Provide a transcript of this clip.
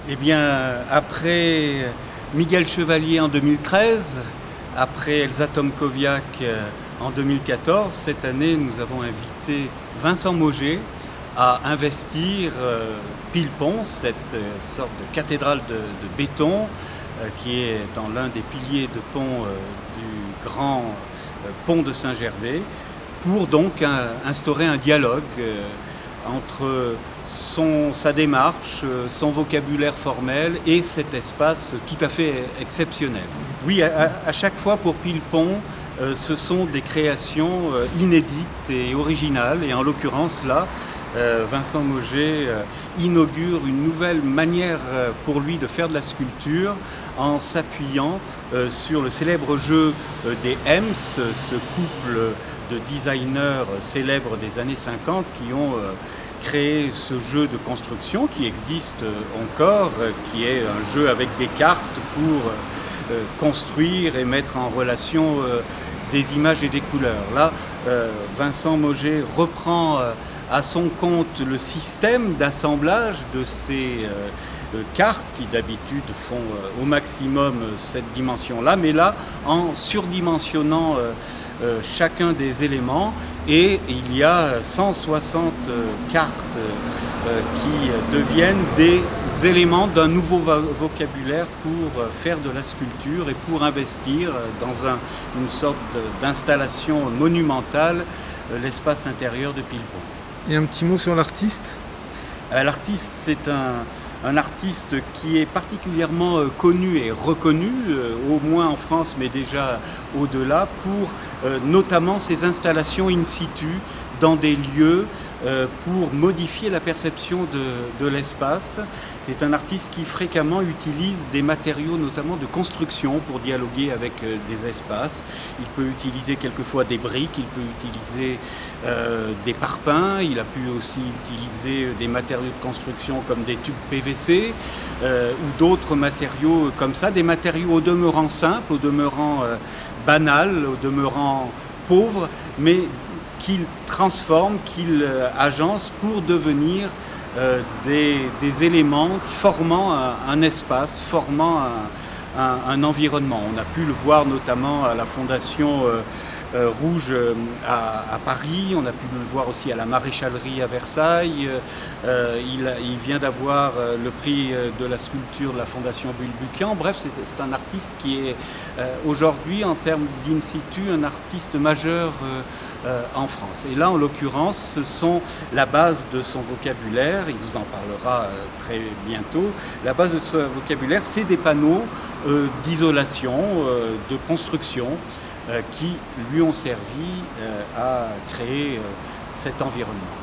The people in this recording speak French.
Eh bien, après Miguel Chevalier en 2013, après Elsa Tomkoviak en 2014, cette année, nous avons invité Vincent Mauger à investir Pilpon, cette sorte de cathédrale de béton qui est dans l'un des piliers de pont du grand pont de Saint-Gervais, pour donc instaurer un dialogue entre sa démarche, son vocabulaire formel et cet espace tout à fait exceptionnel. Oui, à chaque fois pour Pilpon, ce sont des créations inédites et originales, et en l'occurrence là, Vincent Mauger inaugure une nouvelle manière pour lui de faire de la sculpture en s'appuyant sur le célèbre jeu des Hems, ce couple de designers célèbres des années 50 qui ont créé ce jeu de construction qui existe encore, qui est un jeu avec des cartes pour construire et mettre en relation des images et des couleurs. Là, Vincent Mauger reprend à son compte le système d'assemblage de ces cartes qui d'habitude font au maximum cette dimension-là, mais là, en surdimensionnant chacun des éléments, et il y a 160 cartes qui deviennent des éléments d'un nouveau vocabulaire pour faire de la sculpture et pour investir dans une sorte d'installation monumentale l'espace intérieur de Pilpon. Et un petit mot sur l'artiste ? L'artiste, c'est un artiste qui est particulièrement connu et reconnu, au moins en France, mais déjà au-delà, pour notamment ses installations in situ dans des lieux pour modifier la perception de l'espace. C'est un artiste qui fréquemment utilise des matériaux, notamment de construction, pour dialoguer avec des espaces. Il peut utiliser quelquefois des briques, il peut utiliser des parpaings, il a pu aussi utiliser des matériaux de construction comme des tubes PVC ou d'autres matériaux comme ça, des matériaux au demeurant simples, au demeurant banals, au demeurant pauvres, mais qu'il transforme, qu'il agence pour devenir des éléments formant un espace, formant un environnement. On a pu le voir notamment à la Fondation Rouge à Paris, on a pu le voir aussi à la Maréchalerie à Versailles. Il vient d'avoir le prix de la sculpture de la Fondation Bulbukian. Bref, c'est un artiste qui est aujourd'hui, en termes d'in situ, un artiste majeur en France. Et là, en l'occurrence, ce sont la base de son vocabulaire, il vous en parlera très bientôt. La base de son vocabulaire, c'est des panneaux d'isolation, de construction, qui lui ont servi à créer cet environnement.